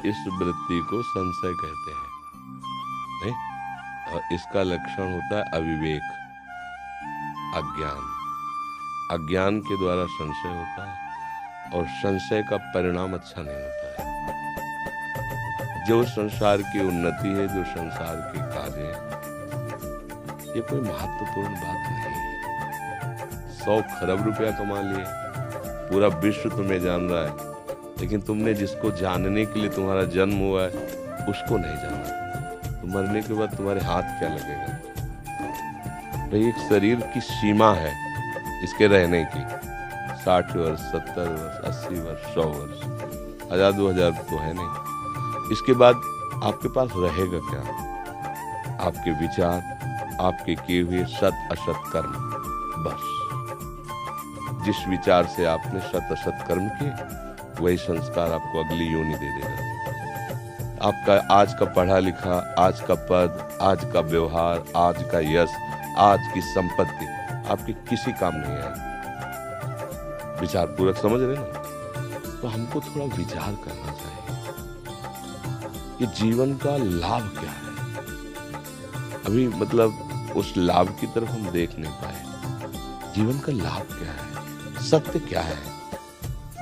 इस वृत्ति को संशय कहते हैं, नहीं? और इसका लक्षण होता है अविवेक, अज्ञान। अज्ञान के द्वारा संशय होता है और संशय का परिणाम अच्छा नहीं होता है। जो संसार की उन्नति है, जो संसार के कार्य है, ये कोई महत्वपूर्ण बात नहीं है। 100 खरब रुपया कमा लिए, पूरा विश्व तुम्हें जान रहा है, लेकिन तुमने जिसको जानने के लिए तुम्हारा जन्म हुआ है उसको नहीं जाना। तो मरने के बाद तुम्हारे हाथ क्या लगेगा? भाई, एक शरीर की सीमा है इसके रहने की, 60 वर्ष, 70 वर्ष, 80 वर्ष, 100 वर्ष, 1000 2000 तो है नहीं। इसके बाद आपके पास रहेगा क्या? आपके विचार, आपके किए हुए सत असत कर्म, बस। जिस विचार से आपने सत असत कर्म किए, वही संस्कार आपको अगली योनि दे देगा। आपका आज का पढ़ा लिखा, आज का पद, आज का व्यवहार, आज का यश, आज की संपत्ति आपके किसी काम नहीं आएगी। विचार पूर्वक समझ रहे ना? तो हमको थोड़ा विचार करना चाहिए कि जीवन का लाभ क्या है। अभी मतलब उस लाभ की तरफ हम देख नहीं पाए। जीवन का लाभ क्या है? सत्य क्या है?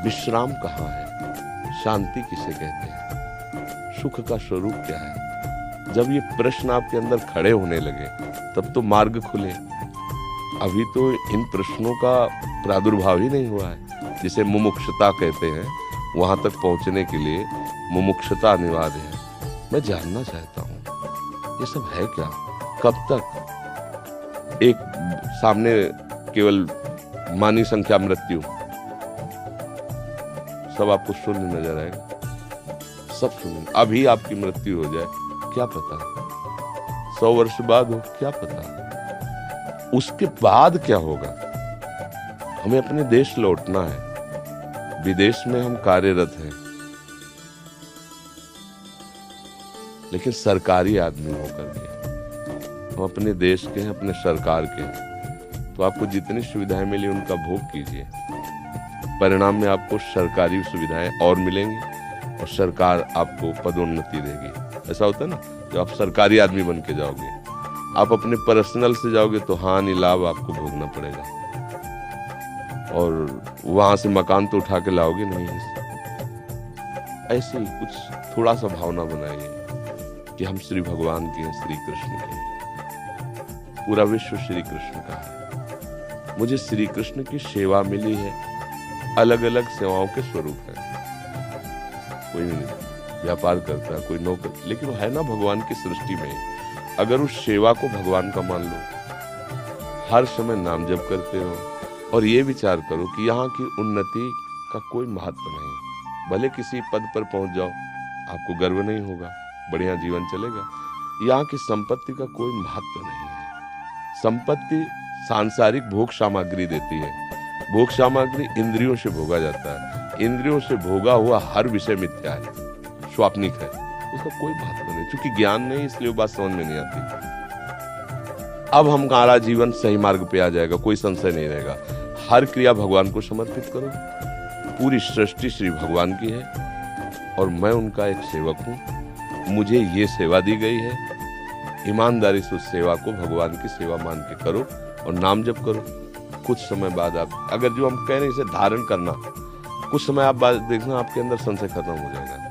विश्राम कहाँ है? शांति किसे कहते हैं? सुख का स्वरूप क्या है? जब ये प्रश्न आपके अंदर खड़े होने लगे तब तो मार्ग खुले। अभी तो इन प्रश्नों का प्रादुर्भाव ही नहीं हुआ है। जिसे मुमुक्षुता कहते हैं, वहां तक पहुंचने के लिए मुमुक्षुता अनिवार्य है। मैं जानना चाहता हूं ये सब है क्या? कब तक? एक सामने केवल मानी संख्या मृत्यु, सब आपको शून्य नजर आएगा, सब शून्य। अभी आपकी मृत्यु हो जाए, क्या पता? 100 वर्ष बाद हो, क्या पता? उसके बाद क्या होगा? हमें अपने देश लौटना है। विदेश में हम कार्यरत हैं, लेकिन सरकारी आदमी होकर के हम अपने देश के हैं, अपने सरकार के हैं। तो आपको जितनी सुविधाएं मिली उनका भोग कीजिए। परिणाम में आपको सरकारी सुविधाएं और मिलेंगी और सरकार आपको पदोन्नति देगी। ऐसा होता है ना, जब आप सरकारी आदमी बन के जाओगे, आप अपने पर्सनल से जाओगे तो हानि लाभ आपको भोगना पड़ेगा। और वहां से मकान तो उठा के लाओगे नहीं। ऐसे ही कुछ थोड़ा सा भावना बनाइए कि हम श्री भगवान के हैं, श्री कृष्ण के हैं। पूरा विश्व श्री कृष्ण का है। मुझे श्री कृष्ण की सेवा मिली है। अलग अलग सेवाओं के स्वरूप है। कोई व्यापार करता है, कोई नौकर, लेकिन वो है ना भगवान की सृष्टि में। अगर उस सेवा को भगवान का मान लो, हर समय नाम जप करते हो और ये विचार करो कि यहाँ की उन्नति का कोई महत्व नहीं। भले किसी पद पर पहुंच जाओ, आपको गर्व नहीं होगा, बढ़िया जीवन चलेगा। यहाँ की संपत्ति का कोई महत्व नहीं है। संपत्ति सांसारिक भोग सामग्री देती है। भोग सामग्री इंद्रियों से भोगा जाता है। इंद्रियों से भोगा हुआ हर विषय मिथ्या है, स्वाप्निक है, उसका कोई महत्व नहीं। क्योंकि ज्ञान नहीं, इसलिए वो बात समझ में नहीं आती। अब हमारा जीवन सही मार्ग पे आ जाएगा, कोई संशय नहीं रहेगा। हर क्रिया भगवान को समर्पित करो। पूरी सृष्टि श्री भगवान की है और मैं उनका एक सेवक हूँ। मुझे ये सेवा दी गई है। ईमानदारी से उस सेवा को भगवान की सेवा मान के करो और नाम जप करो। कुछ समय बाद आप, अगर जो हम कह रहे हैं इसे धारण करना, कुछ समय आप बाद देखना आपके अंदर संशय खत्म हो जाएगा।